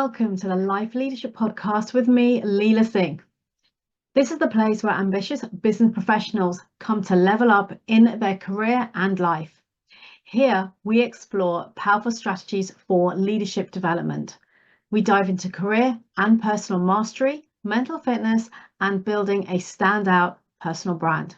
welcome to the Life Leadership Podcast with me, Leila Singh. This is the place where ambitious business professionals come to level up in their career and life. Here, we explore powerful strategies for leadership development. We dive into career and personal mastery, mental fitness, and building a standout personal brand.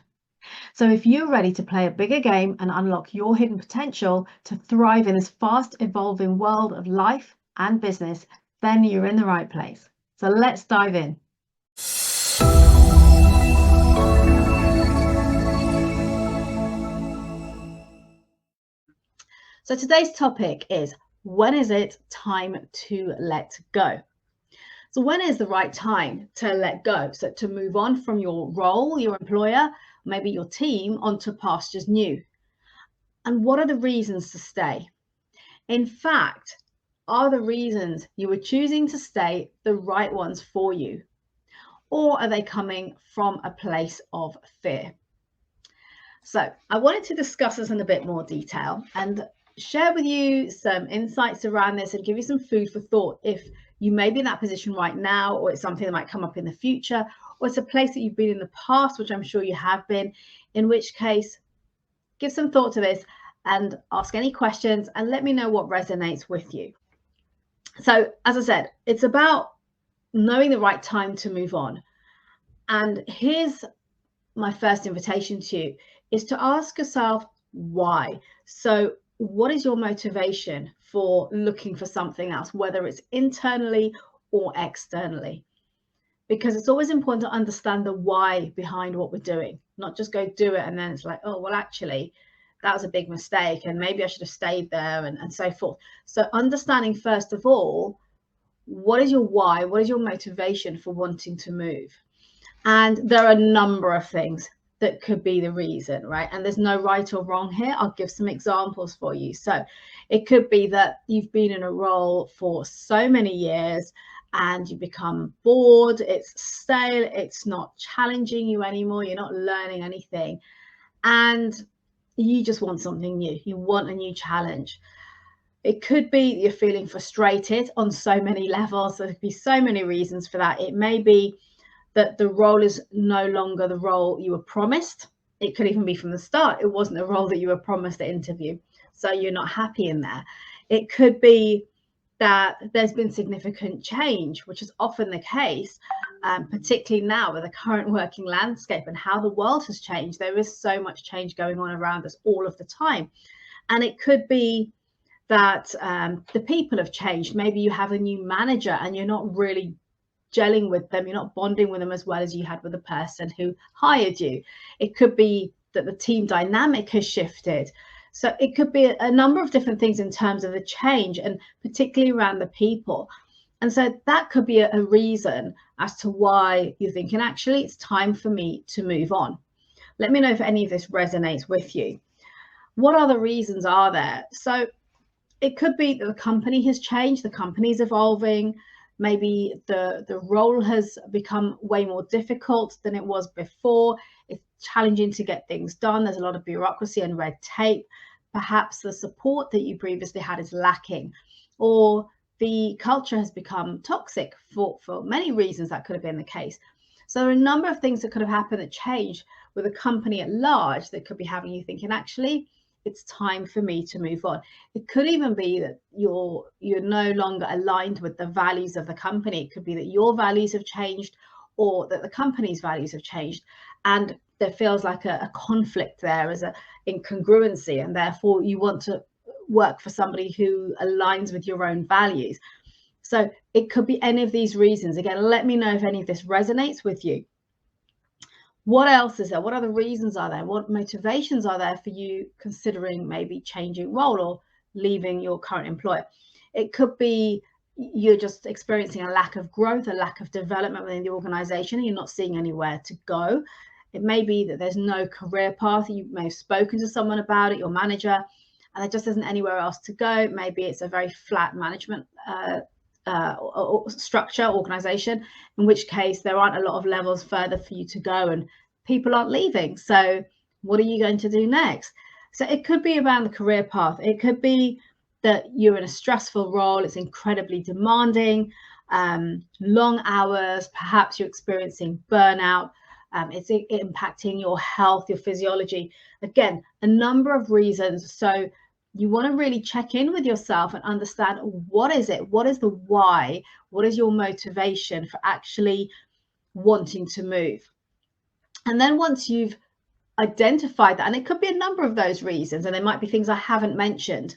So if you're ready to play a bigger game and unlock your hidden potential to thrive in this fast evolving world of life and business, then you're in the right place. So let's dive in. So today's topic is, when is it time to let go? So when is the right time to let go? So to move on from your role, your employer, maybe your team, onto pastures new. And what are the reasons to stay? In fact, are the reasons you were choosing to stay the right ones for you? Or are they coming from a place of fear? So I wanted to discuss this in a bit more detail and share with you some insights around this and give you some food for thought if you may be in that position right now, or it's something that might come up in the future, or it's a place that you've been in the past, which I'm sure you have been, in which case give some thought to this and ask any questions and let me know what resonates with you. So as I said, it's about knowing the right time to move on. And here's my first invitation to you, is to ask yourself why. So what is your motivation for looking for something else, whether it's internally or externally? Because it's always important to understand the why behind what we're doing, not just go do it and then it's like, oh, well, actually, that was a big mistake and maybe I should have stayed there and so forth. So understanding, first of all, what is your why? What is your motivation for wanting to move? And there are a number of things that could be the reason, right? And there's no right or wrong here. I'll give some examples for you. So it could be that you've been in a role for so many years and you become bored, it's stale, it's not challenging you anymore, you're not learning anything, and you just want something new. You want a new challenge. It could be you're feeling frustrated on so many levels. There could be so many reasons for that. It may be that the role is no longer the role you were promised. It could even be from the start, it wasn't the role that you were promised at interview, so you're not happy in there. It could be that there's been significant change, which is often the case, particularly now with the current working landscape and how the world has changed. There is so much change going on around us all of the time. And it could be that the people have changed. Maybe you have a new manager and you're not really gelling with them, you're not bonding with them as well as you had with the person who hired you. It could be that the team dynamic has shifted. So it could be a number of different things in terms of the change, and particularly around the people. And so that could be a reason as to why you're thinking, actually, it's time for me to move on. Let me know if any of this resonates with you. What other reasons are there? So it could be that the company has changed, the company's evolving. Maybe the role has become way more difficult than it was before. It's challenging to get things done. There's a lot of bureaucracy and red tape. Perhaps the support that you previously had is lacking, or the culture has become toxic for many reasons. That could have been the case. So there are a number of things that could have happened that changed with a company at large that could be having you thinking, actually, it's time for me to move on. It could even be that you're no longer aligned with the values of the company. It could be that your values have changed, or that the company's values have changed, and there feels like a conflict there as an incongruency, and therefore you want to work for somebody who aligns with your own values. So it could be any of these reasons. Again, let me know if any of this resonates with you. What else is there? What other reasons are there? What motivations are there for you considering maybe changing role or leaving your current employer? It could be you're just experiencing a lack of growth, a lack of development within the organization, and you're not seeing anywhere to go. It may be that there's no career path. You may have spoken to someone about it, your manager, and there just isn't anywhere else to go. Maybe it's a very flat management structure, organization, in which case there aren't a lot of levels further for you to go and people aren't leaving. So what are you going to do next? So it could be around the career path. It could be that you're in a stressful role, it's incredibly demanding, long hours, perhaps you're experiencing burnout, it's impacting your health, your physiology. Again, a number of reasons. So you want to really check in with yourself and understand, what is it? What is the why? What is your motivation for actually wanting to move? And then once you've identified that, and it could be a number of those reasons, and there might be things I haven't mentioned.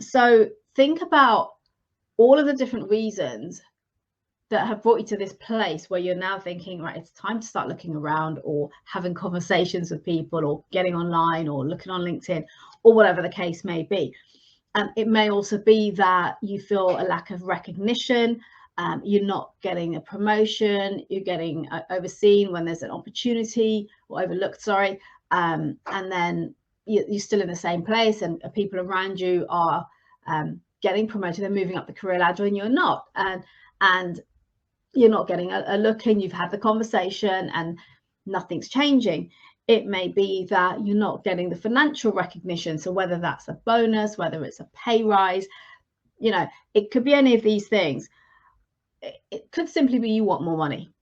So think about all of the different reasons that have brought you to this place where you're now thinking, right, it's time to start looking around, or having conversations with people, or getting online, or looking on LinkedIn, or whatever the case may be. It may also be that you feel a lack of recognition. You're not getting a promotion, you're getting overseen when there's an opportunity, or overlooked, sorry, and then you're still in the same place, and people around you are getting promoted, they're moving up the career ladder, and you're not, and you're not getting a look in, you've had the conversation and nothing's changing. It may be that you're not getting the financial recognition, so whether that's a bonus, whether it's a pay rise, you know, it could be any of these things. It could simply be you want more money,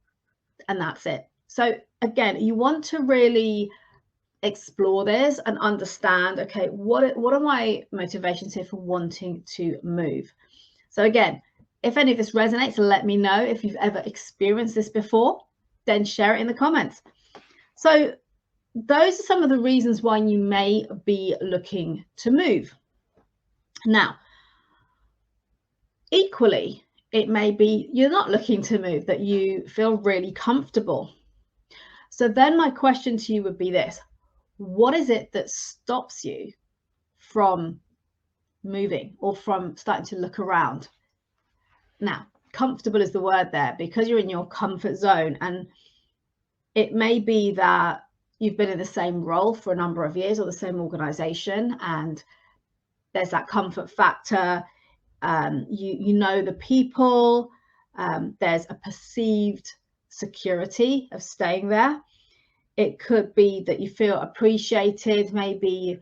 and that's it. So again, you want to really explore this and understand, okay, what are my motivations here for wanting to move? So again, if any of this resonates, let me know. If you've ever experienced this before, then share it in the comments. So those are some of the reasons why you may be looking to move. Now, equally, it may be you're not looking to move, that you feel really comfortable. So then my question to you would be this: what is it that stops you from moving, or from starting to look around? Now, comfortable is the word there, because you're in your comfort zone, and it may be that you've been in the same role for a number of years, or the same organization, and there's that comfort factor. You know the people, there's a perceived security of staying there. It could be that you feel appreciated, maybe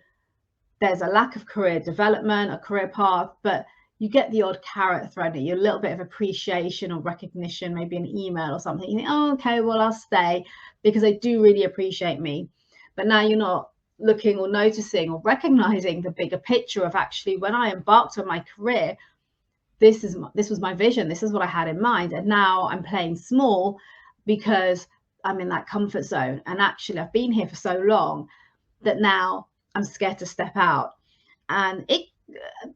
there's a lack of career development, a career path, but you get the odd carrot thrown at you, a little bit of appreciation or recognition, maybe an email or something. You think, oh, okay, well, I'll stay because they do really appreciate me. But now you're not looking or noticing or recognizing the bigger picture of, actually, when I embarked on my career, this was my vision, this is what I had in mind, and now I'm playing small because I'm in that comfort zone, and actually I've been here for so long that now I'm scared to step out. And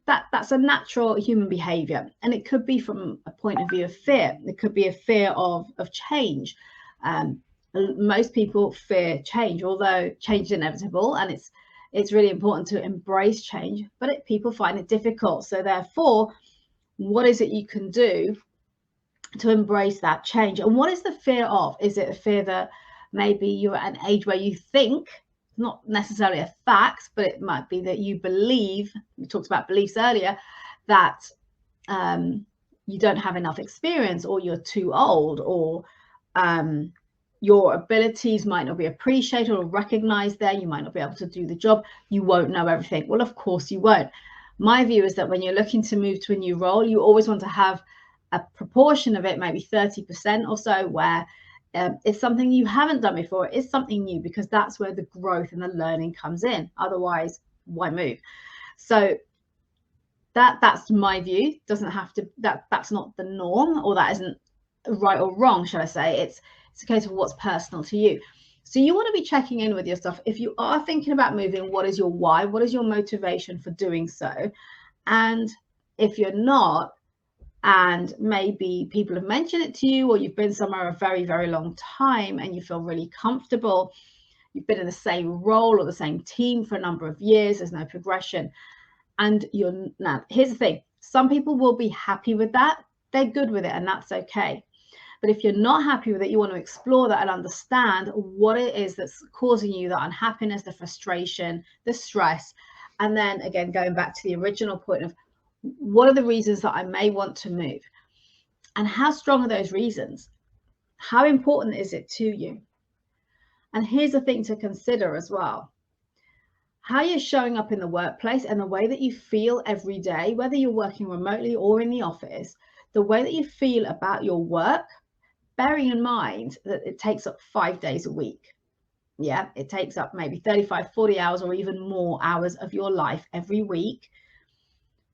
that's a natural human behavior, and it could be from a point of view of fear. It could be a fear of change. Most people fear change, although change is inevitable, and it's really important to embrace change, but people find it difficult. So therefore, what is it you can do to embrace that change? And what is the fear of? Is it a fear that maybe you're at an age where you think, not necessarily a fact, but it might be that you believe, we talked about beliefs earlier, that you don't have enough experience, or you're too old, or your abilities might not be appreciated or recognized there, you might not be able to do the job, you won't know everything. Well, of course you won't. My view is that when you're looking to move to a new role, you always want to have a proportion of it, maybe 30% or so, where it's something you haven't done before, it's something new, because that's where the growth and the learning comes in. Otherwise, why move? So that's my view. Doesn't have to, that's not the norm, or that isn't right or wrong, should I say. It's a case of what's personal to you. So you want to be checking in with yourself. If you are thinking about moving, what is your why? What is your motivation for doing so? And if you're not, and maybe people have mentioned it to you, or you've been somewhere a very, very long time and you feel really comfortable, you've been in the same role or the same team for a number of years, there's no progression, and you're now, here's the thing, some people will be happy with that, they're good with it, and that's okay. But if you're not happy with it, you want to explore that and understand what it is that's causing you that unhappiness, the frustration, the stress. And then again, going back to the original point of, what are the reasons that I may want to move? And how strong are those reasons? How important is it to you? And here's the thing to consider as well. how you're showing up in the workplace and the way that you feel every day, whether you're working remotely or in the office, the way that you feel about your work, bearing in mind that it takes up 5 days a week. Yeah, it takes up maybe 35, 40 hours or even more hours of your life every week.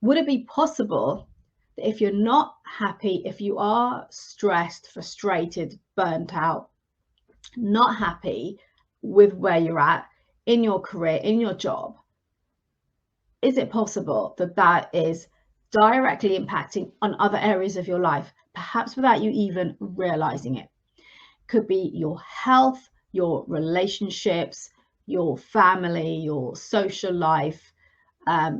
Would it be possible that if you're not happy, if you are stressed, frustrated, burnt out, not happy with where you're at in your career, in your job, is it possible that that is directly impacting on other areas of your life, perhaps without you even realizing it? Could be your health, your relationships, your family, your social life,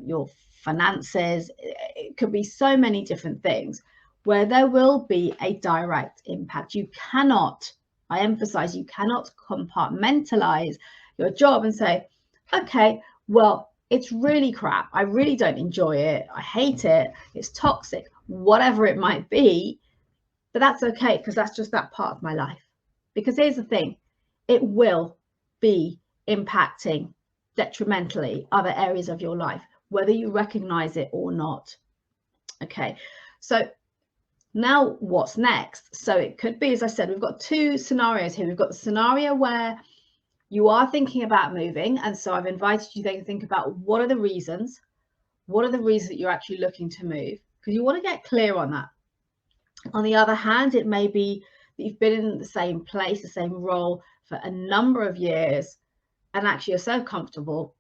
your finances. It could be so many different things where there will be a direct impact. You cannot, I emphasize, you cannot compartmentalize your job and say, okay, well, it's really crap. I really don't enjoy it. I hate it. It's toxic, whatever it might be. But that's okay, because that's just that part of my life. Because here's the thing, it will be impacting detrimentally other areas of your life, whether you recognize it or not. Okay, so now what's next? So it could be, as I said, we've got two scenarios here. We've got the scenario where you are thinking about moving. And so I've invited you to think about what are the reasons? What are the reasons that you're actually looking to move? Because you want to get clear on that. On the other hand, it may be that you've been in the same place, the same role for a number of years, and actually you're so comfortable,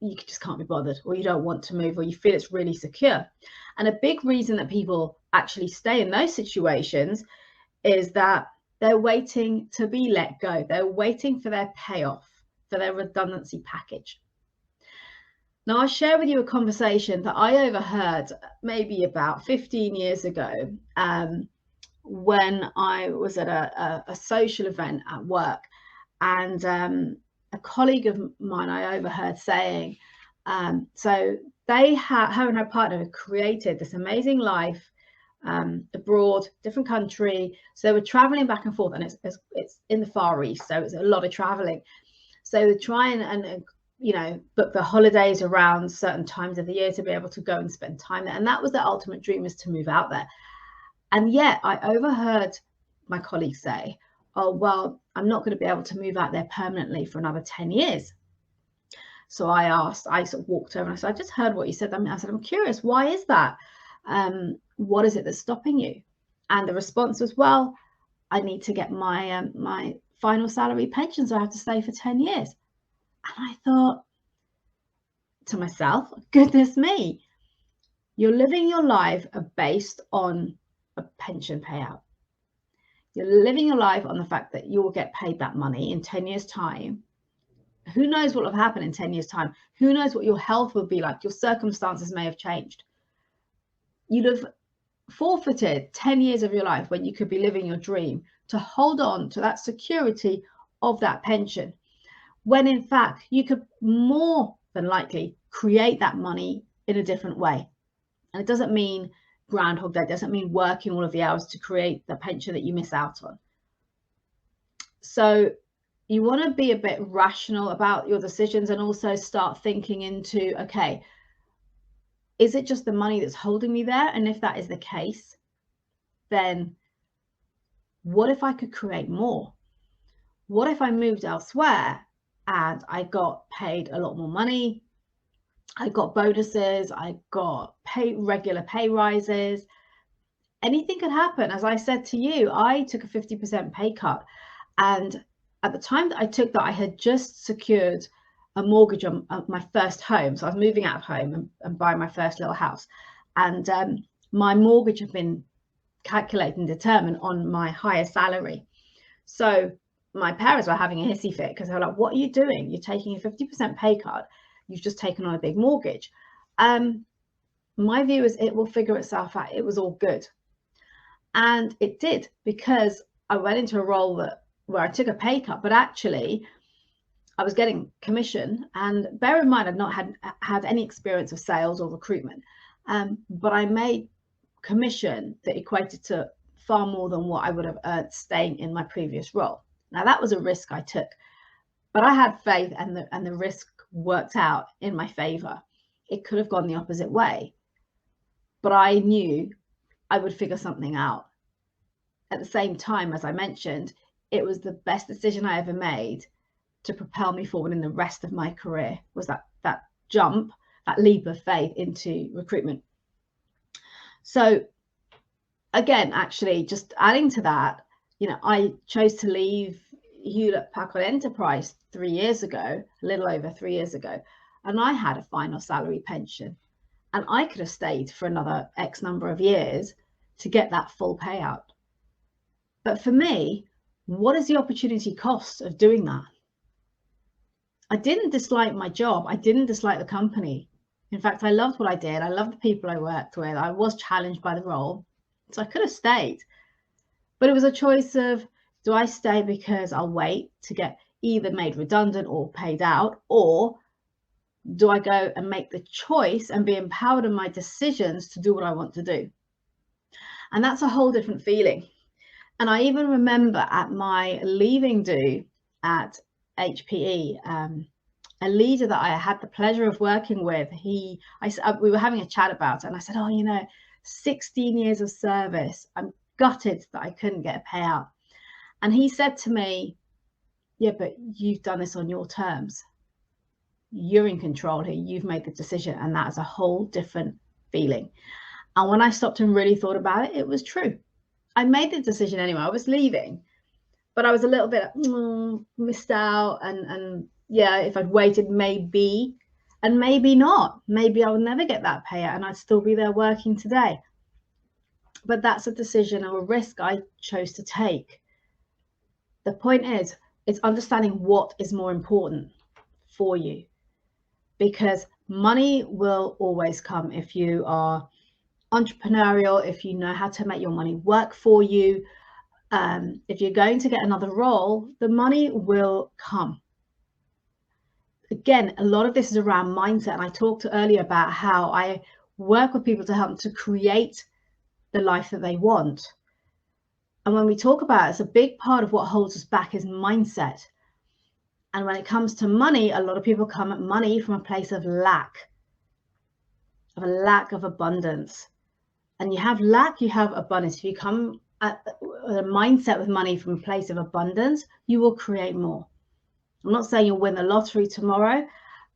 you just can't be bothered, or you don't want to move, or you feel it's really secure. And a big reason that people actually stay in those situations is that they're waiting to be let go. They're waiting for their payoff, for their redundancy package. Now, I'll share with you a conversation that I overheard maybe about 15 years ago when I was at a social event at work, and a colleague of mine I overheard saying, so her and her partner had created this amazing life abroad, different country. So they were traveling back and forth, and it's in the Far East, so it's a lot of traveling. So they try and book the holidays around certain times of the year to be able to go and spend time there. And that was their ultimate dream, is to move out there. And yet I overheard my colleague say, oh, well, I'm not going to be able to move out there permanently for another 10 years. So I sort of walked over and I said, I just heard what you said. I said, I'm curious, why is that? What is it that's stopping you? And the response was, well, I need to get my my final salary pension, so I have to stay for 10 years. And I thought to myself, goodness me, you're living your life based on a pension payout. You're living your life on the fact that you will get paid that money in 10 years' time. Who knows what will happen in 10 years' time? Who knows what your health will be like? Your circumstances may have changed. You'd have forfeited 10 years of your life when you could be living your dream to hold on to that security of that pension, when in fact you could more than likely create that money in a different way. And it doesn't mean Groundhog Day, it doesn't mean working all of the hours to create the pension that you miss out on. So you want to be a bit rational about your decisions, and also start thinking into, okay, is it just the money that's holding me there? And if that is the case, then what if I could create more? What if I moved elsewhere and I got paid a lot more money? I got bonuses, I got regular pay rises. Anything could happen. As I said to you, I took a 50% pay cut. And at the time that I took that, I had just secured a mortgage on my first home. So I was moving out of home and buying my first little house. And my mortgage had been calculated and determined on my higher salary. So my parents were having a hissy fit, because they were like, what are you doing? You're taking a 50% pay cut. You've just taken on a big mortgage. My view is it will figure itself out. It was all good. And it did, because I went into a role where I took a pay cut, but actually I was getting commission. And bear in mind, I've not had any experience of sales or recruitment, but I made commission that equated to far more than what I would have earned staying in my previous role. Now, that was a risk I took, but I had faith, and the risk worked out in my favor. It could have gone the opposite way, but I knew I would figure something out. At the same time, as I mentioned, it was the best decision I ever made to propel me forward in the rest of my career, was that jump, that leap of faith into recruitment. So again, actually, just adding to that, I chose to leave Hewlett-Packard Enterprise 3 years ago, a little over 3 years ago, and I had a final salary pension, and I could have stayed for another X number of years to get that full payout. But for me, what is the opportunity cost of doing that? I didn't dislike my job. I didn't dislike the company. In fact, I loved what I did. I loved the people I worked with. I was challenged by the role. So I could have stayed. But it was a choice of, do I stay because I'll wait to get either made redundant or paid out? Or do I go and make the choice and be empowered in my decisions to do what I want to do? And that's a whole different feeling. And I even remember at my leaving do at HPE, a leader that I had the pleasure of working with, we were having a chat about it, and I said, 16 years of service, I'm gutted that I couldn't get a payout. And he said to me, yeah, but you've done this on your terms. You're in control here. You've made the decision, and that is a whole different feeling. And when I stopped and really thought about it, it was true. I made the decision anyway. I was leaving, but I was a little bit missed out. And yeah, if I'd waited, maybe, and maybe not. Maybe I would never get that payout and I'd still be there working today. But that's a decision or a risk I chose to take. The point is, it's understanding what is more important for you, because money will always come if you are entrepreneurial, if you know how to make your money work for you. If you're going to get another role, the money will come. Again, a lot of this is around mindset. And I talked earlier about how I work with people to help them to create the life that they want. And when we talk about it, it's a big part of what holds us back is mindset. And when it comes to money, a lot of people come at money from a place of lack of abundance. And you have lack, you have abundance. If you come at a mindset with money from a place of abundance, you will create more. I'm not saying you'll win the lottery tomorrow,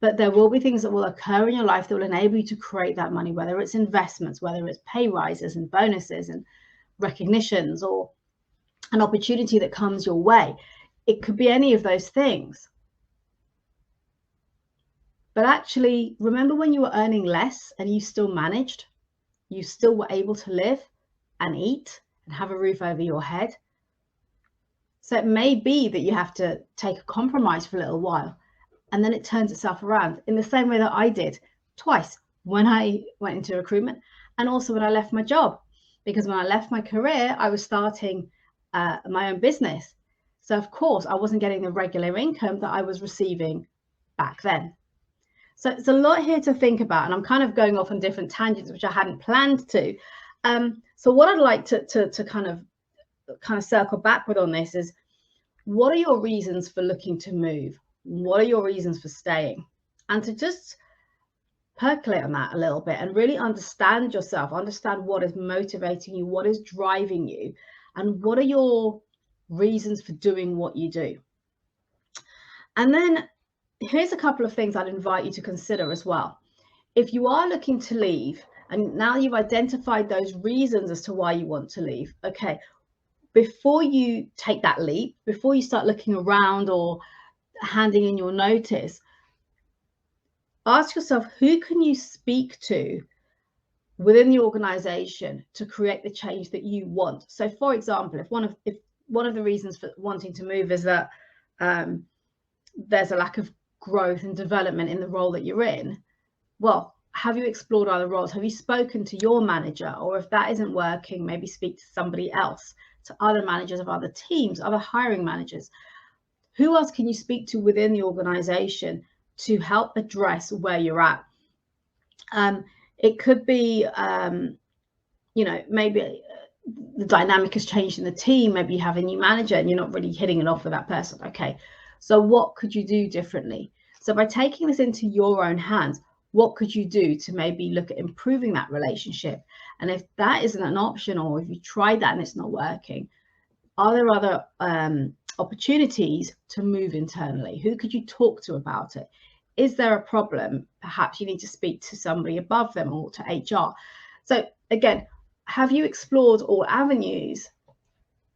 but there will be things that will occur in your life that will enable you to create that money, whether it's investments, whether it's pay rises and bonuses and recognitions, or an opportunity that comes your way. It could be any of those things. But actually, remember when you were earning less and you still managed? You still were able to live and eat and have a roof over your head. So it may be that you have to take a compromise for a little while, and then it turns itself around in the same way that I did twice, when I went into recruitment and also when I left my job. Because when I left my career, I was starting my own business. So of course I wasn't getting the regular income that I was receiving back then. So it's a lot here to think about, and I'm kind of going off on different tangents, which I hadn't planned to. So what I'd like to kind of circle backward on this is, what are your reasons for looking to move? What are your reasons for staying? And to just percolate on that a little bit and really understand yourself, understand what is motivating you, what is driving you, and what are your reasons for doing what you do. And then here's a couple of things I'd invite you to consider as well. If you are looking to leave, and now you've identified those reasons as to why you want to leave, okay, before you take that leap, before you start looking around or handing in your notice, ask yourself, who can you speak to within the organization to create the change that you want? So for example, if one of the reasons for wanting to move is that there's a lack of growth and development in the role that you're in, well, have you explored other roles? Have you spoken to your manager? Or if that isn't working, maybe speak to somebody else, to other managers of other teams, other hiring managers. Who else can you speak to within the organization to help address where you're at? It could be, maybe the dynamic has changed in the team. Maybe you have a new manager and you're not really hitting it off with that person. Okay, so what could you do differently? So by taking this into your own hands, what could you do to maybe look at improving that relationship? And if that isn't an option, or if you tried that and it's not working, are there other opportunities to move internally? Who could you talk to about it? Is there a problem? Perhaps you need to speak to somebody above them or to HR. So again, have you explored all avenues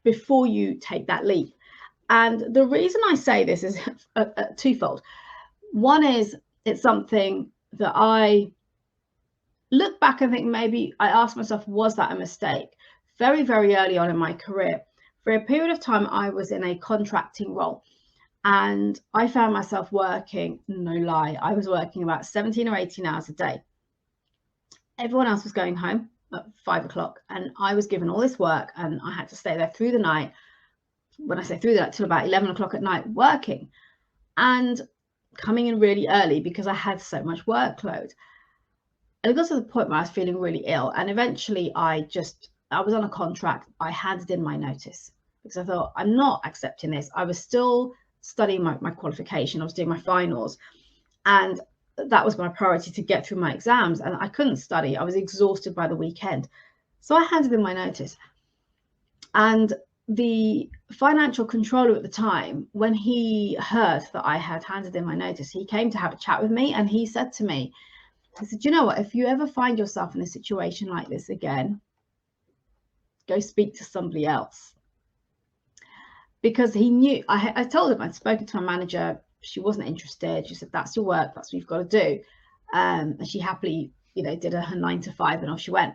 before you take that leap? And the reason I say this is twofold. One is it's something that I look back and think maybe I asked myself, was that a mistake? Very, very early on in my career, for a period of time, I was in a contracting role, and I found myself working, no lie, I was working about 17 or 18 hours a day. Everyone else was going home at 5 o'clock, and I was given all this work, and I had to stay there through the night. When I say through the night, till about 11 o'clock at night working, and coming in really early because I had so much workload. And it got to the point where I was feeling really ill, and eventually I was on a contract. I handed in my notice because I thought, I'm not accepting this. I was still studying my qualification. I was doing my finals, and that was my priority, to get through my exams, and I couldn't study. I was exhausted by the weekend. So I handed in my notice. And the financial controller at the time, when he heard that I had handed in my notice, he came to have a chat with me, and he said to me, he said, you know what, if you ever find yourself in a situation like this again, go speak to somebody else. Because he knew, I told him I'd spoken to my manager. She wasn't interested. She said, that's your work, that's what you've got to do. And she happily, did her 9 to 5 and off she went.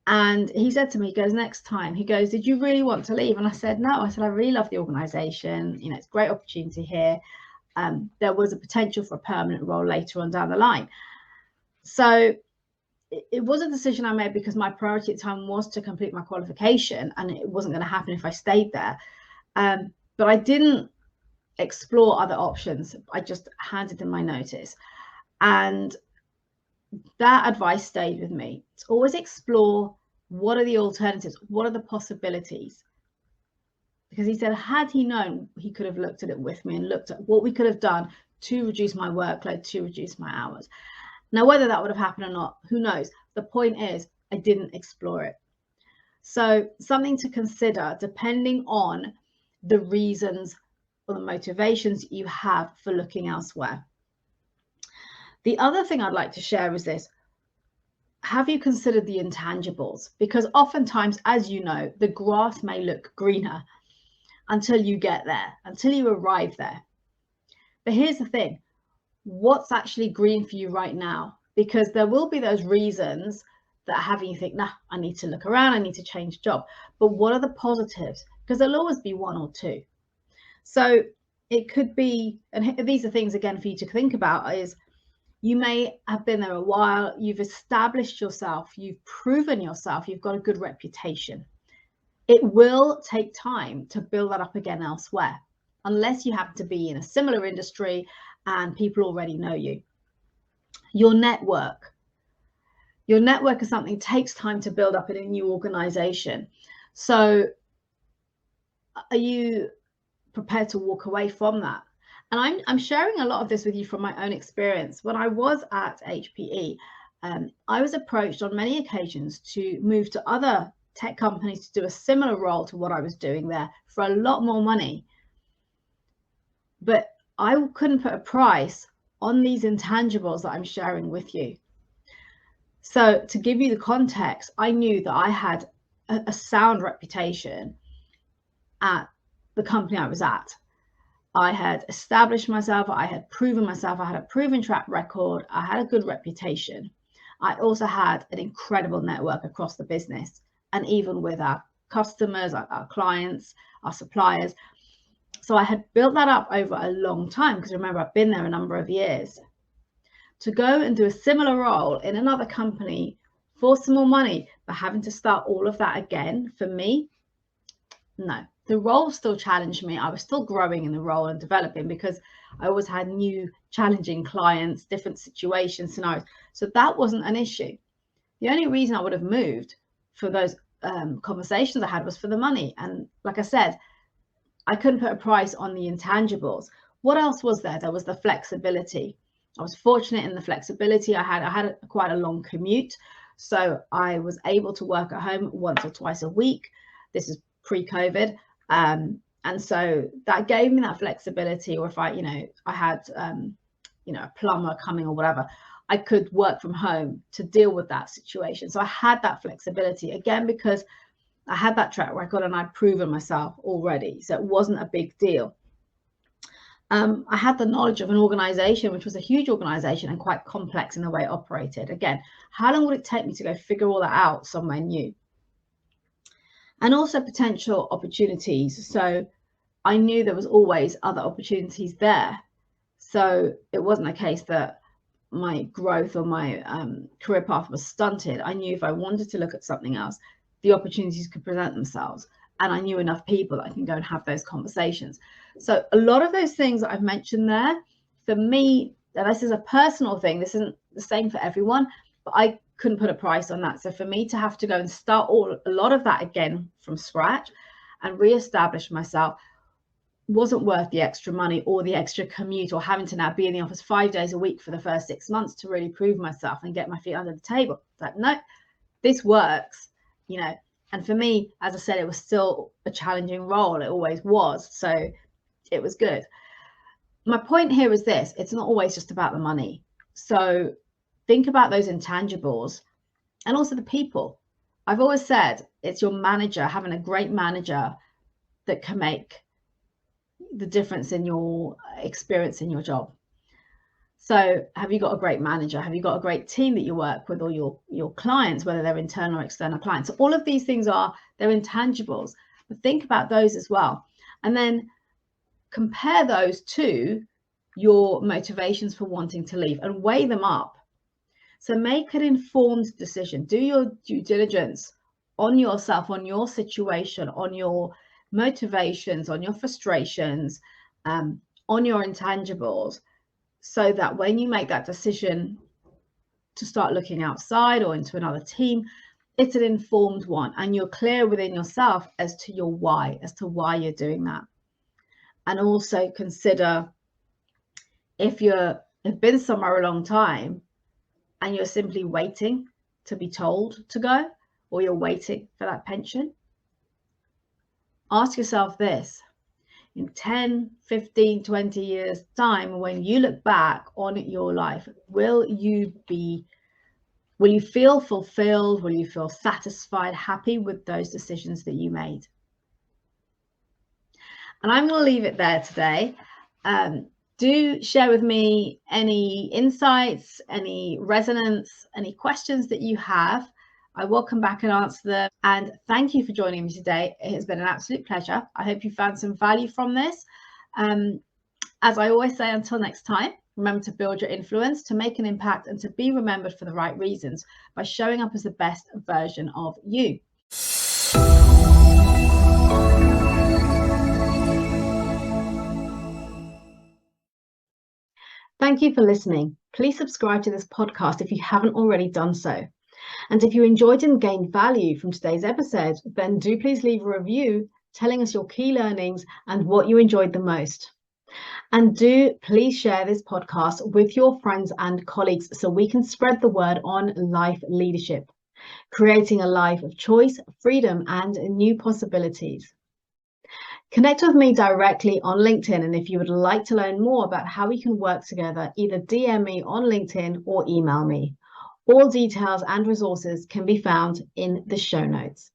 And he said to me, he goes, next time, he goes, did you really want to leave? And I said, no. I said, I really love the organization. It's a great opportunity here. There was a potential for a permanent role later on down the line. So it was a decision I made because my priority at the time was to complete my qualification, and it wasn't going to happen if I stayed there. But I didn't explore other options. I just handed in my notice. And that advice stayed with me. To always explore, what are the alternatives? What are the possibilities? Because he said, had he known, he could have looked at it with me and looked at what we could have done to reduce my workload, to reduce my hours. Now, whether that would have happened or not, who knows? The point is, I didn't explore it. So something to consider, depending on the reasons or the motivations you have for looking elsewhere. The other thing I'd like to share is this. Have you considered the intangibles? Because oftentimes, as you know, the grass may look greener until you get there, until you arrive there. But here's the thing. What's actually green for you right now? Because there will be those reasons that are having you think, nah, I need to look around, I need to change job. But what are the positives? Because there'll always be one or two. So it could be, and these are things again for you to think about, is you may have been there a while, you've established yourself, you've proven yourself, you've got a good reputation. It will take time to build that up again elsewhere, unless you happen to be in a similar industry and people already know you. Your network is something that takes time to build up in a new organization. So are you prepared to walk away from that? And I'm sharing a lot of this with you from my own experience. When I was at HPE, I was approached on many occasions to move to other tech companies to do a similar role to what I was doing there for a lot more money. But I couldn't put a price on these intangibles that I'm sharing with you. So to give you the context, I knew that I had a sound reputation at the company I was at. I had established myself, I had proven myself, I had a proven track record, I had a good reputation. I also had an incredible network across the business, and even with our customers, our clients, our suppliers. So I had built that up over a long time, because remember, I've been there a number of years. To go and do a similar role in another company for some more money, but having to start all of that again, for me, no. The role still challenged me. I was still growing in the role and developing, because I always had new challenging clients, different situations, scenarios. So that wasn't an issue. The only reason I would have moved for those conversations I had was for the money. And like I said, I couldn't put a price on the intangibles. What else was there? There was the flexibility. I was fortunate in the flexibility. I had quite a long commute, so I was able to work at home once or twice a week. This is pre-COVID, and so that gave me that flexibility. Or if I had a plumber coming or whatever, I could work from home to deal with that situation. So I had that flexibility again because I had that track record and I'd proven myself already. So it wasn't a big deal. I had the knowledge of an organization, which was a huge organization and quite complex in the way it operated. Again, how long would it take me to go figure all that out somewhere new? And also potential opportunities. So I knew there was always other opportunities there. So it wasn't a case that my growth or my career path was stunted. I knew if I wanted to look at something else, the opportunities could present themselves. And I knew enough people that I can go and have those conversations. So a lot of those things that I've mentioned there, for me, and this is a personal thing, this isn't the same for everyone, but I couldn't put a price on that. So for me to have to go and start a lot of that again from scratch and reestablish myself wasn't worth the extra money or the extra commute or having to now be in the office 5 days a week for the first 6 months to really prove myself and get my feet under the table. Like, no, this works, And for me, as I said, it was still a challenging role. It always was. So it was good. My point here is this: it's not always just about the money. So think about those intangibles and also the people. I've always said it's your manager, having a great manager, that can make the difference in your experience in your job. So have you got a great manager? Have you got a great team that you work with, or your clients, whether they're internal or external clients? So all of these things they're intangibles, but think about those as well. And then compare those to your motivations for wanting to leave and weigh them up. So make an informed decision. Do your due diligence on yourself, on your situation, on your motivations, on your frustrations, on your intangibles, so that when you make that decision to start looking outside or into another team, it's an informed one and you're clear within yourself as to your why, as to why you're doing that. And also consider if you've been somewhere a long time and you're simply waiting to be told to go, or you're waiting for that pension, ask yourself this: in 10, 15, 20 years time, when you look back on your life, will you feel fulfilled? Will you feel satisfied, happy with those decisions that you made? And I'm going to leave it there today. Do share with me any insights, any resonance, any questions that you have. I will come back and answer them. And thank you for joining me today. It has been an absolute pleasure. I hope you found some value from this. As I always say, until next time, remember to build your influence, to make an impact, and to be remembered for the right reasons by showing up as the best version of you. Thank you for listening. Please subscribe to this podcast if you haven't already done so. And if you enjoyed and gained value from today's episode, then do please leave a review telling us your key learnings and what you enjoyed the most. And do please share this podcast with your friends and colleagues so we can spread the word on life leadership, creating a life of choice, freedom, and new possibilities. Connect with me directly on LinkedIn, and if you would like to learn more about how we can work together, either DM me on LinkedIn or email me. All details and resources can be found in the show notes.